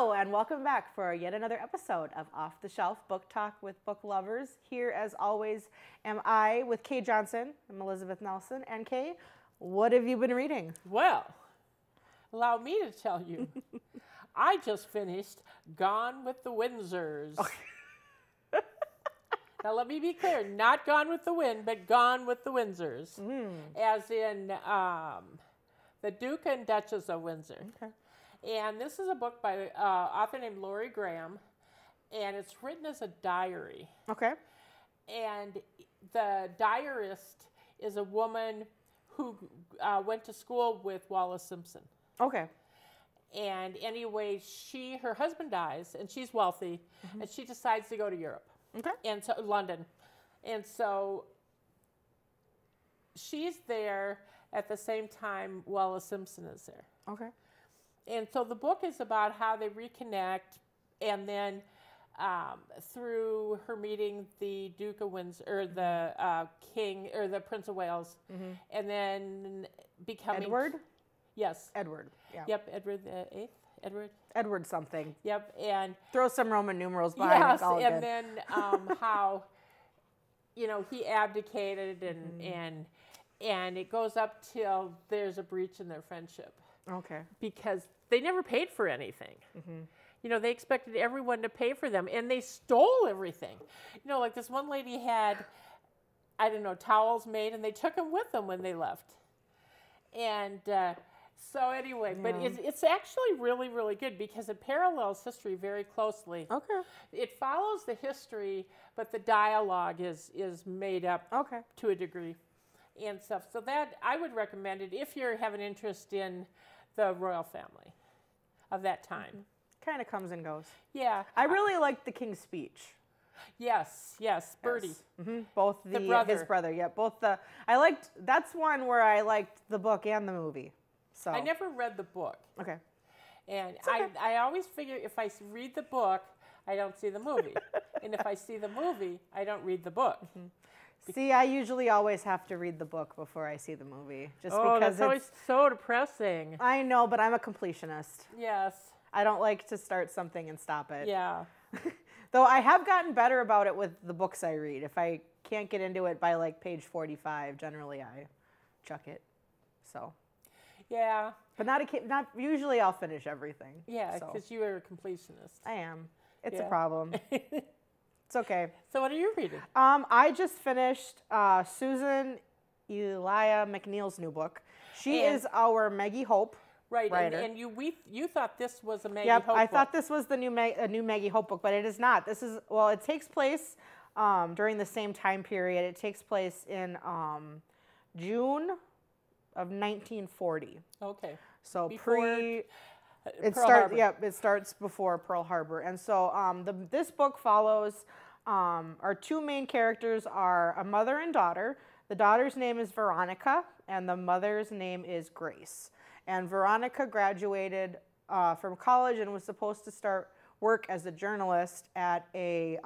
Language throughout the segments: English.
Hello, and welcome back for yet another episode of Off the Shelf Book Talk with Book Lovers. Here, as always, am I with Kay Johnson. I'm Elizabeth Nelson. And Kay, what have you been reading? Well, allow me to tell you, I just finished Gone with the Windsors. Okay. Now, let me be clear, not Gone with the Wind, but Gone with the Windsors, as in the Duke and Duchess of Windsor. Okay. And this is a book by an author named Laurie Graham, and it's written as a diary. Okay. And the diarist is a woman who went to school with Wallace Simpson. Okay. And anyway, her husband dies, and she's wealthy, and she decides to go to Europe. Okay. And so London. And so she's there at the same time Wallace Simpson is there. Okay. And so the book is about how they reconnect, and then through her meeting the Duke of Windsor, or the King, or the Prince of Wales, and then becoming Edward? Yes. Edward. Yeah. Yep. Edward the Eighth. Edward. Edward something. Yep. And Throw some Roman numerals behind it. yes, All and good. then how he abdicated, and it goes up till there's a breach in their friendship. Okay. Because they never paid for anything. They expected everyone to pay for them, and they stole everything. Like this one lady had, I don't know, towels made, and they took them with them when they left. And so anyway, but it's actually really, really good because it parallels history very closely. Okay. It follows the history, but the dialogue is made up to a degree and stuff. So that, I would recommend it if you have an interest in the royal family of that time. Kind of comes and goes. Yeah. I really liked the King's Speech. Yes, Bertie. Yes. Both The brother. His brother. Yeah, that's one where I liked the book and the movie. So I never read the book. Okay. And okay. I always figure if I read the book, I don't see the movie. And if I see the movie, I don't read the book. See, I usually always have to read the book before I see the movie. Just because that's always so depressing. I know, but I'm a completionist. Yes. I don't like to start something and stop it. Yeah. Though I have gotten better about it with the books I read. If I can't get into it by like page 45, generally I chuck it. So. Yeah. But not usually I'll finish everything. Yeah, so. because you are a completionist. I am. It's a problem. It's okay. So what are you reading? I just finished Susan Elia McNeil's new book. She is our Maggie Hope writer. And you thought this was a Maggie Hope book. I thought this was the new Maggie Hope book, but it is not. This is, it takes place during the same time period. It takes place in June of 1940. Okay. So Before it starts before Pearl Harbor. And so this book follows our two main characters are a mother and daughter. The daughter's name is Veronica, and the mother's name is Grace. And Veronica graduated from college and was supposed to start work as a journalist at a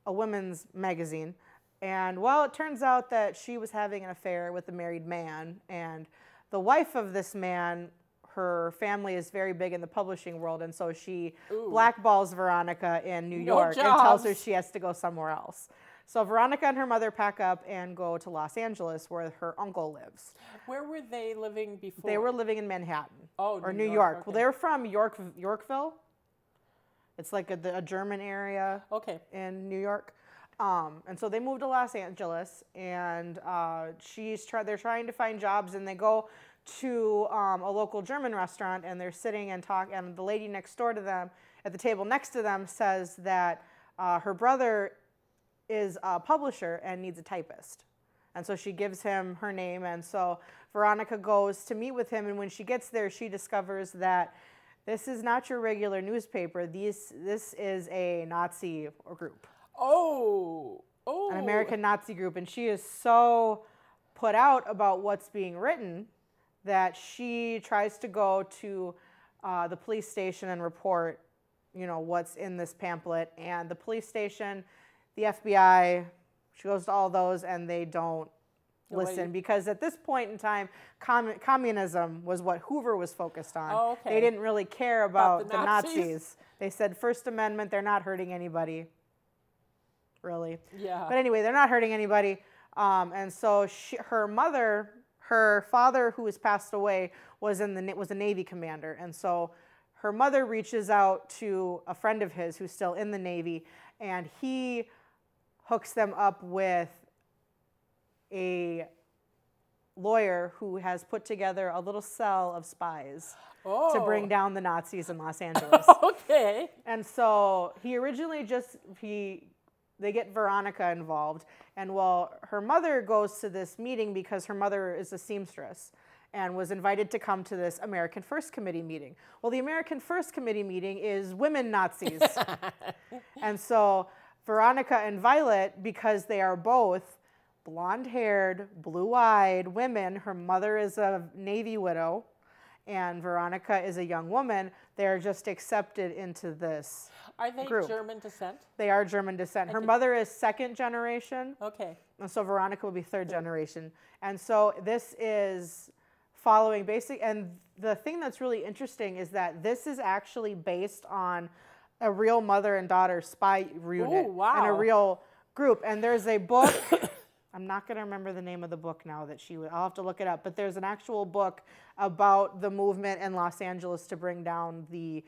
women's magazine. And it turns out that she was having an affair with a married man, and the wife of this man, her family is very big in the publishing world, and so she blackballs Veronica in New York and tells her she has to go somewhere else. So Veronica and her mother pack up and go to Los Angeles, where her uncle lives. Where were they living before? They were living in Manhattan. Or New York. Okay. Well, they're from Yorkville. It's like a German area in New York. And so they moved to Los Angeles, and they're trying to find jobs, and they go to a local German restaurant, and they're sitting and talking, and the lady next door to them, at the table next to them, says that her brother is a publisher and needs a typist. And so she gives him her name, and so Veronica goes to meet with him, and when she gets there, she discovers that this is not your regular newspaper. This is a Nazi group. An American Nazi group, and she is so put out about what's being written that she tries to go to the police station and report, what's in this pamphlet. And the police station, the FBI, she goes to all those, and they don't listen, because at this point in time, communism was what Hoover was focused on. Oh, okay. They didn't really care about the Nazis. They said First Amendment, they're not hurting anybody, really. Yeah. But anyway, they're not hurting anybody. And so her father, who has passed away, was a Navy commander. And so her mother reaches out to a friend of his who's still in the Navy, and he hooks them up with a lawyer who has put together a little cell of spies to bring down the Nazis in Los Angeles. Okay. And so he originally they get Veronica involved. And her mother goes to this meeting because her mother is a seamstress and was invited to come to this American First Committee meeting. Well, the American First Committee meeting is women Nazis. And so Veronica and Violet, because they are both blonde-haired, blue-eyed women, her mother is a Navy widow, and Veronica is a young woman, they're just accepted into this group. Are they German descent? They are German descent. Her mother is second generation. Okay. And so Veronica will be third generation. And so this is following basic, and the thing that's really interesting is that this is actually based on a real mother and daughter spy unit. Ooh, wow. And a real group. And there's a book, I'm not going to remember the name of the book now I'll have to look it up, but there's an actual book about the movement in Los Angeles to bring down the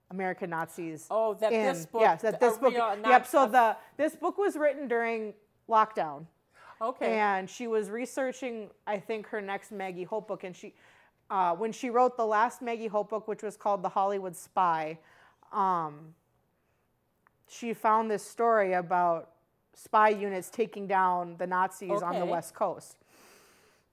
American Nazis. Oh, this book. Yes, this book. Yep, so this book was written during lockdown. Okay. And she was researching, I think, her next Maggie Hope book. And when she wrote the last Maggie Hope book, which was called The Hollywood Spy, she found this story about spy units taking down the Nazis on the West Coast.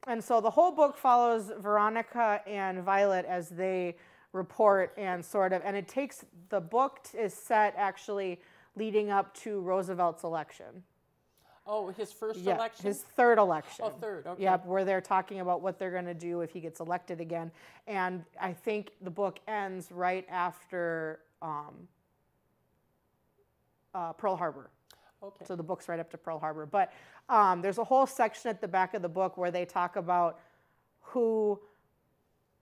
And so the whole book follows Veronica and Violet as they report and the book is set actually leading up to Roosevelt's election. Oh, his first election? His third election. Oh, third, okay. Yep, where they're talking about what they're going to do if he gets elected again. And I think the book ends right after Pearl Harbor. Okay. So the book's right up to Pearl Harbor. But there's a whole section at the back of the book where they talk about who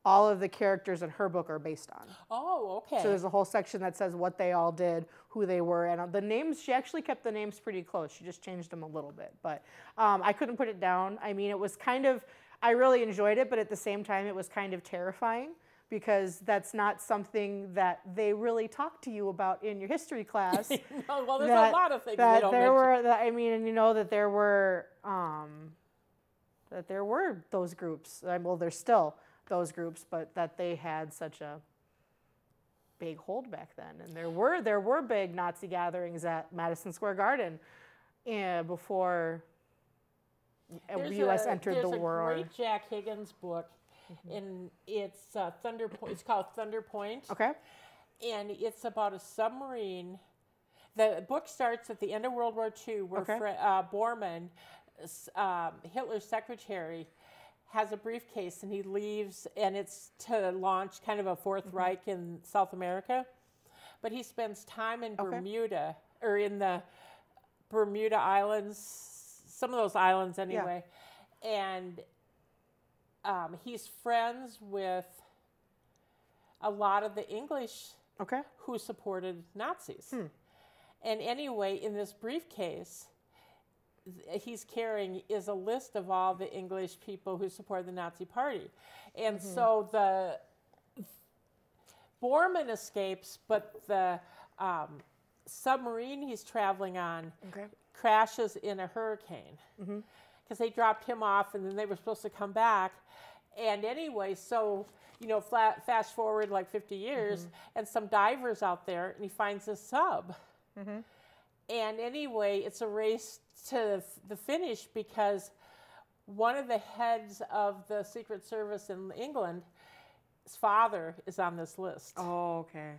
all of the characters in her book are based on. Oh, okay. So there's a whole section that says what they all did, who they were, and the names, she actually kept the names pretty close. She just changed them a little bit. But I couldn't put it down. I mean, it was I really enjoyed it, but at the same time, it was kind of terrifying because that's not something that they really talk to you about in your history class. No, well, there's a lot of things they don't mention. That there were those groups. Well, there's still those groups, but that they had such a big hold back then. And there were big Nazi gatherings at Madison Square Garden before the U.S. entered the war. There's a great Jack Higgins book, and it's Thunder Point. It's called Thunder Point. Okay. And it's about a submarine. The book starts at the end of World War II, where Bormann, Hitler's secretary, has a briefcase, and he leaves, and it's to launch kind of a Fourth Reich in South America. But he spends time in Bermuda, or in the Bermuda Islands, some of those islands anyway. Yeah. And he's friends with a lot of the English who supported Nazis. And anyway, in this briefcase he's carrying is a list of all the English people who support the Nazi Party. And so the Bormann escapes, but the submarine he's traveling on crashes in a hurricane because they dropped him off and then they were supposed to come back. And anyway, so, fast forward like 50 years and some divers out there and he finds a sub. And anyway, it's a race to the finish because one of the heads of the Secret Service in England, his father is on this list. Oh, okay.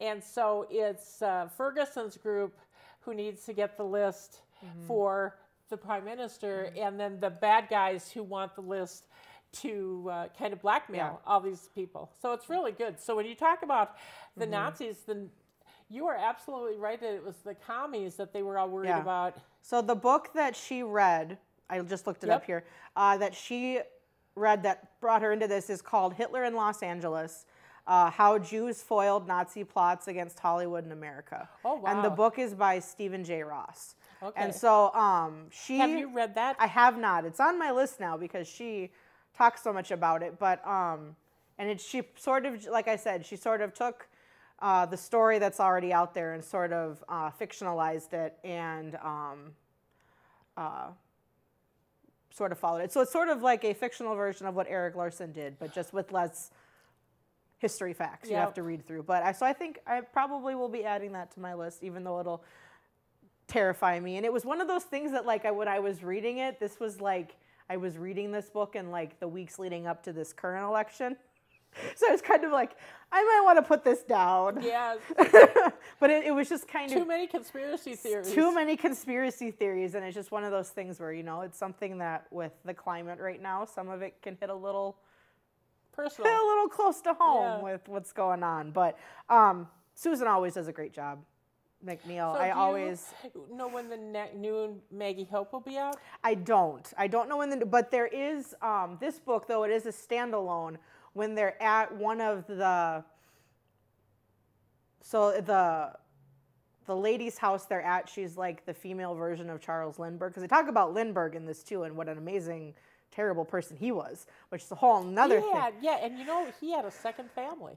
And so it's Ferguson's group who needs to get the list for the prime minister, and then the bad guys who want the list to kind of blackmail all these people. So it's really good. So when you talk about the Nazis, then you are absolutely right that it was the commies that they were all worried about. So the book that she read I just looked it up here, that she read that brought her into this is called Hitler in Los Angeles, How Jews Foiled Nazi Plots Against Hollywood and America. Oh, wow. And the book is by Stephen J. Ross. Okay. And so Have you read that? I have not. It's on my list now because she talks so much about it. But, she sort of, like I said, she sort of took the story that's already out there and sort of fictionalized it and sort of followed it. So it's sort of like a fictional version of what Erik Larson did, but just with less history facts you have to read through. But I think I probably will be adding that to my list, even though it'll terrify me. And it was one of those things that, like, when I was reading it, this was like I was reading this book in like the weeks leading up to this current election. So I was kind of like, I might want to put this down. Yes. But it was just kind of... Too many conspiracy theories. Too many conspiracy theories. And it's just one of those things where, it's something that with the climate right now, some of it can hit a little... personal. Hit a little close to home with what's going on. But Susan always does a great job. McNeil. So I always know when the new Maggie Hope will be out? I don't know when but there is this book, though it is a standalone, when they're at one of the lady's house they're at, she's like the female version of Charles Lindbergh, because they talk about Lindbergh in this too and what an amazing terrible person he was, which is a whole nother thing. Yeah, and he had a second family.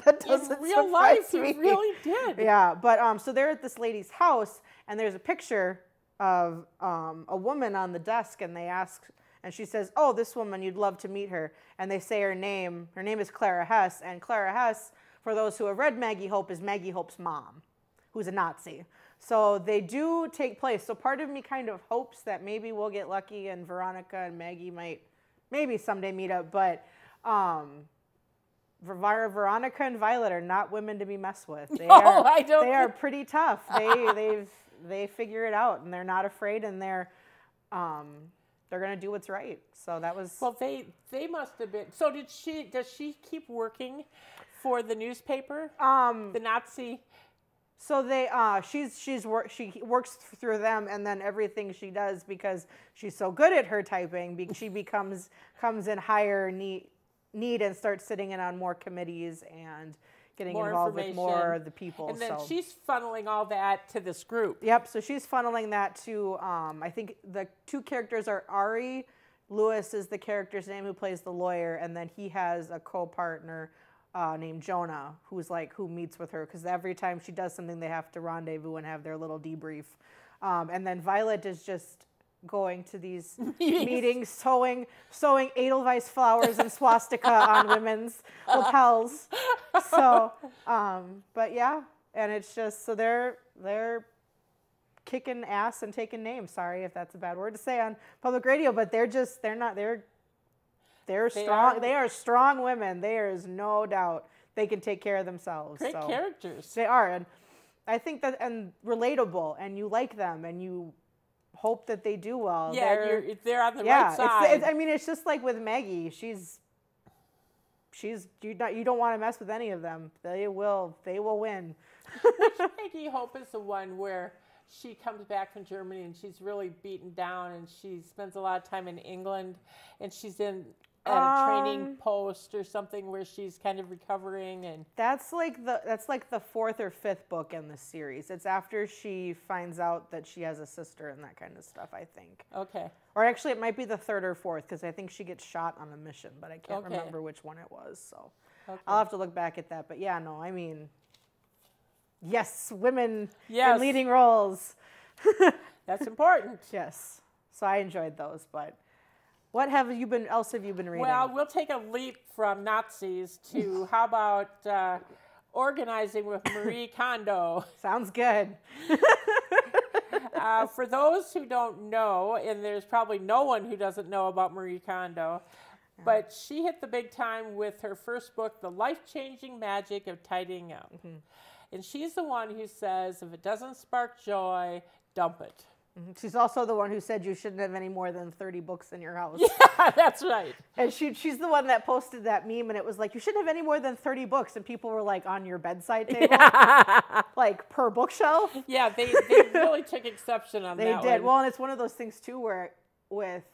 That doesn't in real life, me. He really did. Yeah, but so they're at this lady's house, and there's a picture of a woman on the desk, and they ask, and she says, "Oh, this woman, you'd love to meet her." And they say her name. Her name is Clara Hess, and Clara Hess, for those who have read Maggie Hope, is Maggie Hope's mom, who's a Nazi. So they do take place. So part of me kind of hopes that maybe we'll get lucky and Veronica and Maggie might maybe someday meet up, but Veronica and Violet are not women to be messed with. They are pretty tough. They figure it out, and they're not afraid, and they're gonna do what's right. So that was they must have been. So does she keep working for the newspaper? The Nazi. So she works through them, and then everything she does, because she's so good at her typing, she comes in higher need and starts sitting in on more committees and getting involved with more of the people. And then she's funneling all that to this group. Yep. So she's funneling that to I think the two characters are Ari Lewis is the character's name who plays the lawyer, and then he has a co-partner named Jonah, who meets with her, because every time she does something, they have to rendezvous and have their little debrief. And then Violet is just going to these meetings, sewing Edelweiss flowers and swastika on women's lapels. So, but yeah, and it's just, so they're kicking ass and taking names. Sorry if that's a bad word to say on public radio, but they're strong. They are strong women. There is no doubt they can take care of themselves. Great characters. They are, and I think that, and relatable, and you like them, and you hope that they do well. Yeah, they're on the right side. It's just like with Maggie. You don't want to mess with any of them. They will win. Maggie Hope is the one where she comes back from Germany and she's really beaten down, and she spends a lot of time in England, and she's at a training post or something where she's kind of recovering, and that's like the fourth or fifth book in the series. It's after she finds out that she has a sister and that kind of stuff, I think. Okay. Or actually, it might be the third or fourth, because I think she gets shot on a mission, but I can't remember which one it was. So I'll have to look back at that. But yeah, no, I mean, yes, women in leading roles. That's important. Yes. So I enjoyed those, but. What else have you been reading? Well, we'll take a leap from Nazis to how about organizing with Marie Kondo. Sounds good. For those who don't know, and there's probably no one who doesn't know about Marie Kondo, but she hit the big time with her first book, The Life-Changing Magic of Tidying Up. Mm-hmm. And she's the one who says, if it doesn't spark joy, dump it. She's also the one who said you shouldn't have any more than 30 books in your house. Yeah, that's right. And she's the one that posted that meme, and it was like, you shouldn't have any more than 30 books. And people were like, on your bedside table? Yeah. Like, per bookshelf? Yeah, they really took exception on that. They did. Well, and it's one of those things, too, where with,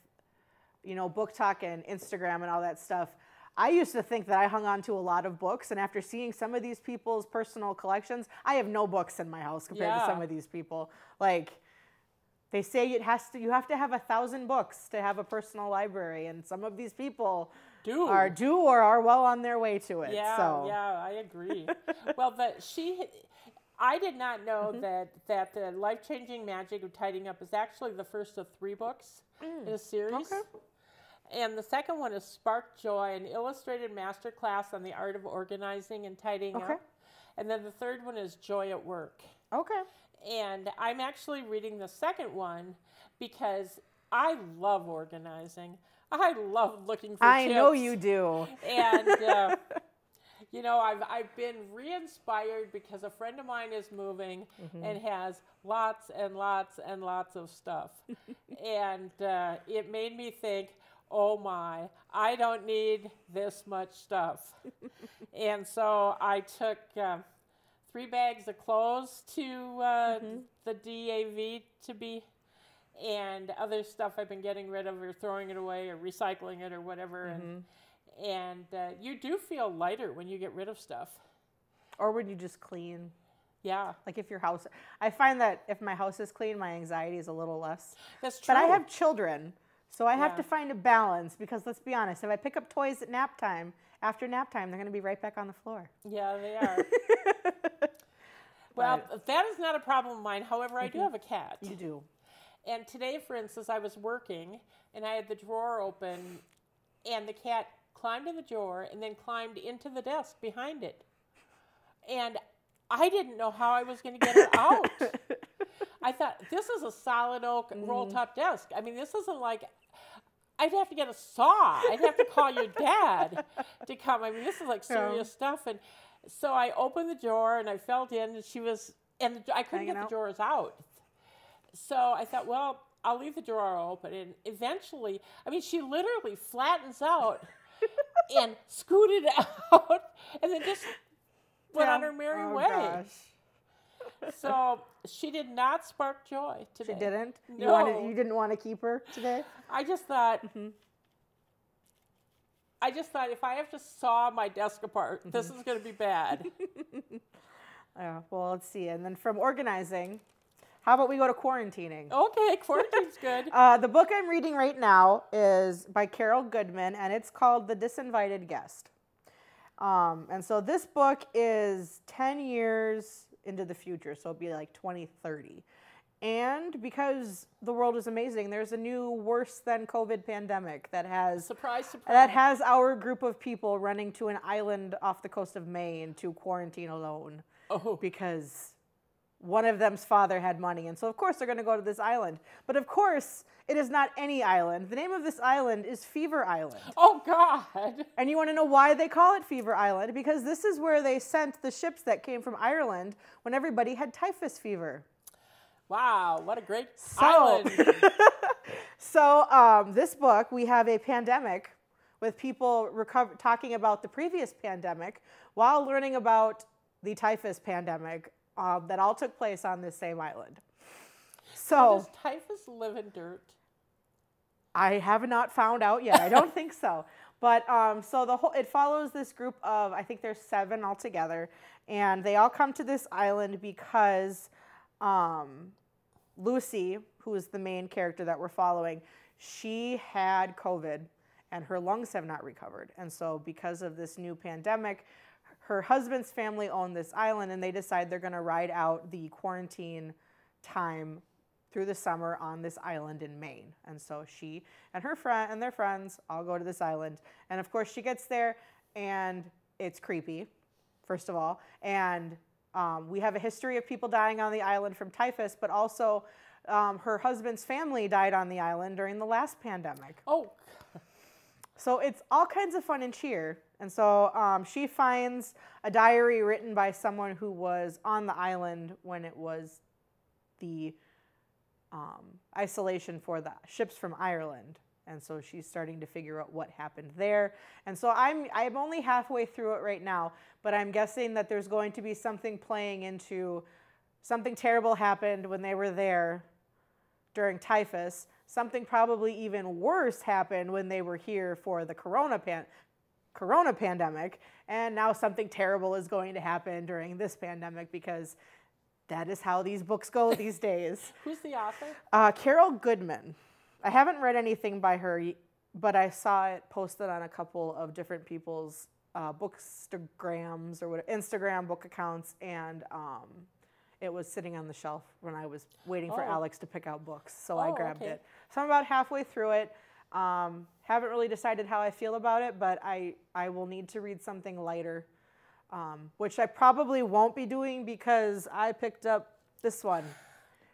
Book Talk and Instagram and all that stuff, I used to think that I hung on to a lot of books, and after seeing some of these people's personal collections, I have no books in my house compared to some of these people. Like, they say you have to have 1,000 books to have a personal library, and some of these people do or are well on their way to it. Yeah, so. Yeah, I agree. Well, I did not know that the Life-Changing Magic of Tidying Up is actually the first of 3 books in a series. Okay. And the second one is Spark Joy, an illustrated masterclass on the art of organizing and tidying up. And then the third one is Joy at Work. Okay. And I'm actually reading the second one because I love organizing. I love looking for tips. I know you do. And, I've been re-inspired because a friend of mine is moving and has lots and lots and lots of stuff. And it made me think, oh my, I don't need this much stuff. And so I took 3 bags of clothes to the DAV and other stuff I've been getting rid of or throwing it away or recycling it or whatever. And you do feel lighter when you get rid of stuff. Or when you just clean. Yeah. Like if your house, I find that if my house is clean, my anxiety is a little less. That's true. But I have children, so I have to find a balance because let's be honest, if I pick up toys at nap time, after nap time, they're going to be right back on the floor. Yeah, they are. Well, that is not a problem of mine. However, I do have a cat. You do. And today, for instance, I was working, and I had the drawer open, and the cat climbed in the drawer and then climbed into the desk behind it. And I didn't know how I was going to get it out. I thought, this is a solid oak roll-top desk. I mean, this isn't like... I'd have to get a saw. I'd have to call your dad to come. I mean, this is like serious stuff. And so I opened the drawer and I felt in, and I couldn't get the drawers out. So I thought, well, I'll leave the drawer open. And eventually, I mean, she literally flattens out and scooted out and then just went on her merry way. Gosh. So she did not spark joy today. She didn't? No. You didn't want to keep her today? I just thought if I have to saw my desk apart, this is going to be bad. Well, let's see. And then from organizing, how about we go to quarantining? Okay, quarantine's good. The book I'm reading right now is by Carol Goodman, and it's called The Disinvited Guest. And so this book is 10 years into the future, so it'll be like 2030. And because the world is amazing, there's a new worse than COVID pandemic that has surprise. That has our group of people running to an island off the coast of Maine to quarantine alone. Oh. Because one of them's father had money, and so of course they're going to go to this island. But of course, it is not any island. The name of this island is Fever Island. Oh, God. And you want to know why they call it Fever Island? Because this is where they sent the ships that came from Ireland when everybody had typhus fever. Wow, what a great island. So this book, we have a pandemic with people talking about the previous pandemic while learning about the typhus pandemic that all took place on this same island. So does typhus live in dirt? I have not found out yet. I don't think so. But so it follows this group of, I think there's 7 altogether, and they all come to this island because Lucy, who is the main character that we're following, she had COVID and her lungs have not recovered. And so because of this new pandemic, her husband's family owned this island, and they decide they're going to ride out the quarantine time through the summer on this island in Maine. And so she and her friend and their friends all go to this island. And of course she gets there and it's creepy, first of all. And we have a history of people dying on the island from typhus, but also her husband's family died on the island during the last pandemic. Oh. So it's all kinds of fun and cheer. And so she finds a diary written by someone who was on the island when it was the isolation for the ships from Ireland. And so she's starting to figure out what happened there. And so I'm only halfway through it right now, but I'm guessing that there's going to be something playing into something terrible happened when they were there during typhus. Something probably even worse happened when they were here for the corona pandemic. And now something terrible is going to happen during this pandemic, because that is how these books go these days. Who's the author? Carol Goodman. I haven't read anything by her, but I saw it posted on a couple of different people's bookstagrams or Instagram book accounts, and it was sitting on the shelf when I was waiting for Alex to pick out books, so I grabbed it. So I'm about halfway through it. Haven't really decided how I feel about it, but I will need to read something lighter, which I probably won't be doing because I picked up this one.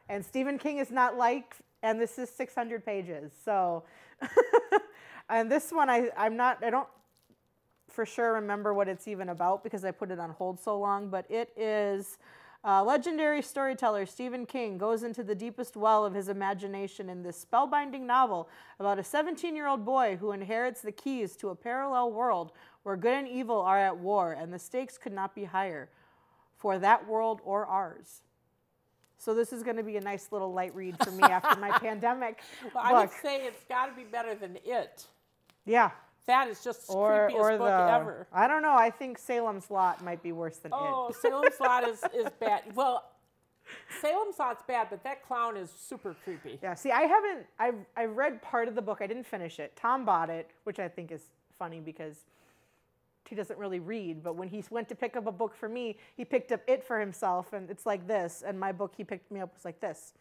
And Stephen King is not like, and this is 600 pages. So, and this one I don't for sure remember what it's even about because I put it on hold so long, but it is legendary storyteller Stephen King goes into the deepest well of his imagination in this spellbinding novel about a 17-year-old boy who inherits the keys to a parallel world where good and evil are at war and the stakes could not be higher for that world or ours. So this is going to be a nice little light read for me after my pandemic Well, I would say it's got to be better than It. Yeah. That is just the creepiest book ever. I don't know. I think Salem's Lot might be worse than It. Oh, Salem's Lot is bad. Well, Salem's Lot's bad, but that clown is super creepy. Yeah. See, I've read part of the book. I didn't finish it. Tom bought it, which I think is funny because he doesn't really read. But when he went to pick up a book for me, he picked up It for himself, and it's like this. And my book he picked me up was like this.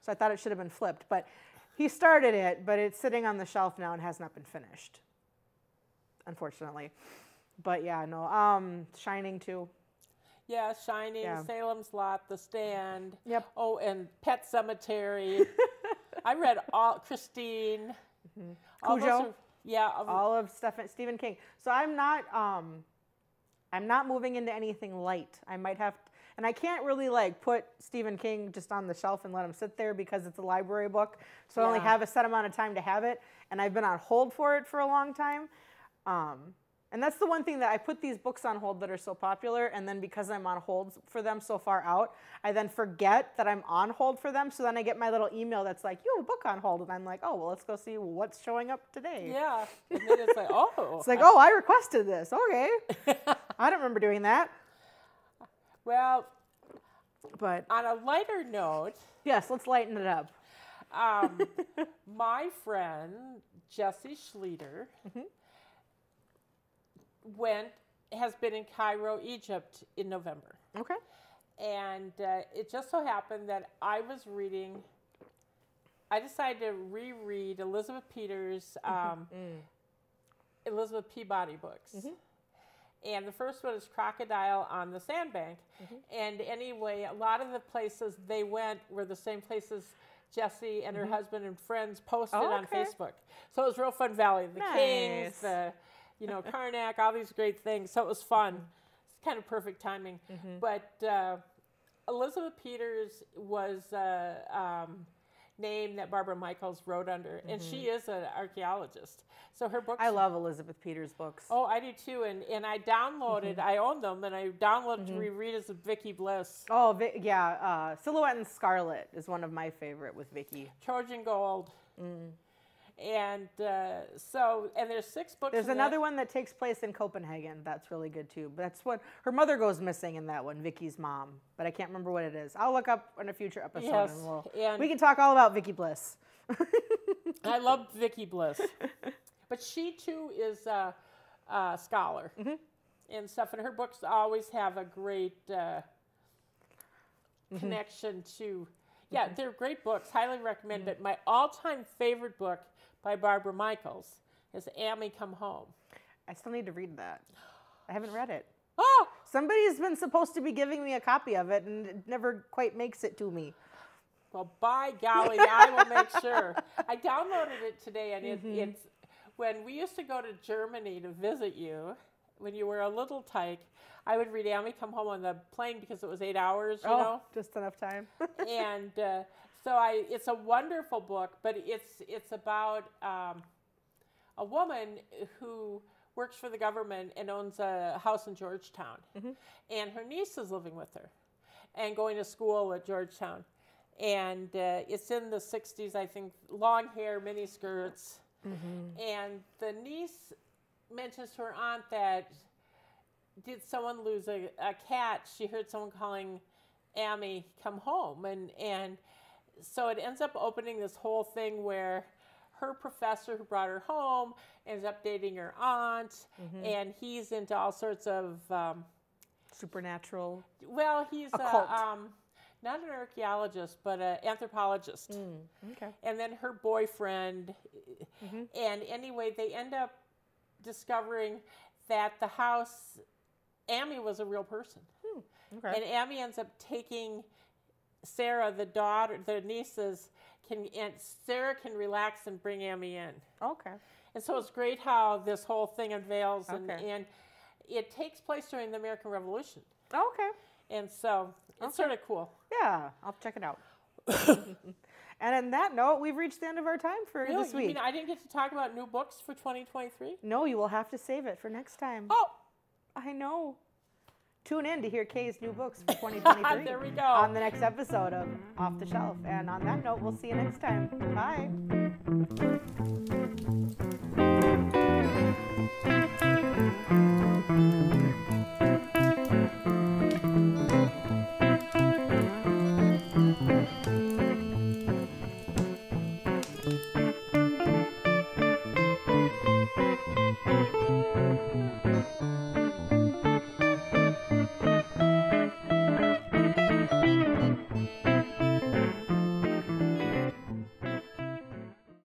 So I thought it should have been flipped. But he started it, but it's sitting on the shelf now and has not been finished, unfortunately. But yeah, no. Shining too. Yeah, Shining, yeah. Salem's Lot, The Stand. Yep. Oh, and Pet Sematary. I read all Christine. Mm-hmm. Cujo. All of Stephen King. So I'm not moving into anything light. I might have, and I can't really like put Stephen King just on the shelf and let him sit there because it's a library book. So I only have a set amount of time to have it, and I've been on hold for it for a long time. And that's the one thing that I put these books on hold that are so popular, and then because I'm on hold for them so far out, I then forget that I'm on hold for them, so then I get my little email that's like, you have a book on hold, and I'm like, oh, well, let's go see what's showing up today. Yeah, and then it's like, oh. It's like, oh, I requested this, okay. I don't remember doing that. Well, but on a lighter note. Yes, let's lighten it up. My friend, Jesse Schlueter, has been in Cairo, Egypt in November. Okay. And it just so happened that I decided to reread Elizabeth Peters' Elizabeth Peabody books. And the first one is Crocodile on the Sandbank. And anyway, a lot of the places they went were the same places Jessie and her husband and friends posted on Facebook. So it was real fun. Valley of the Kings, Karnak, all these great things. So it was fun. It's kind of perfect timing. But Elizabeth Peters was a name that Barbara Michaels wrote under, and she is an archaeologist. So her books. I love Elizabeth Peters' books. Oh, I do too. And I downloaded. I own them, and I downloaded to reread as Vicki Bliss. Oh, yeah. Silhouette and Scarlet is one of my favorite with Vicki. Trojan Gold. And and there's 6 books. There's another one that takes place in Copenhagen. That's really good too. But that's what her mother goes missing in that one, Vicky's mom. But I can't remember what it is. I'll look up in a future episode. Yes, and we can talk all about Vicki Bliss. I love Vicki Bliss, but she too is a scholar and stuff. And her books always have a great connection to. Yeah, they're great books. Highly recommend it. My all-time favorite book by Barbara Michaels is Amy Come Home. I still need to read that. I haven't read it. Oh! Somebody's been supposed to be giving me a copy of it, and it never quite makes it to me. Well, by golly, I will make sure. I downloaded it today, and it's when we used to go to Germany to visit you, when you were a little tyke, I would read Amy Come Home on the plane because it was 8 hours, you know? Just enough time. And So it's a wonderful book, but it's about a woman who works for the government and owns a house in Georgetown. And her niece is living with her and going to school at Georgetown. And it's in the 60s, I think, long hair, mini skirts. And the niece mentions to her aunt that, did someone lose a cat? She heard someone calling Amy, come home. And so it ends up opening this whole thing where her professor who brought her home ends up dating her aunt, and he's into all sorts of supernatural. Well, he's not an archaeologist, but an anthropologist. Okay. And then her boyfriend, and anyway, they end up discovering that the house, Amy was a real person. Okay. And Amy ends up taking Sarah, the daughter, the nieces, and Sarah can relax and bring Amy in. Okay. And so it's great how this whole thing unveils, and it takes place during the American Revolution. Okay. And so it's sort of cool. Yeah, I'll check it out. And on that note, we've reached the end of our time for this week. You mean I didn't get to talk about new books for 2023? No, you will have to save it for next time. Oh! I know. Tune in to hear Kay's new books for 2023. There we go. On the next episode of Off the Shelf. And on that note, we'll see you next time. Bye.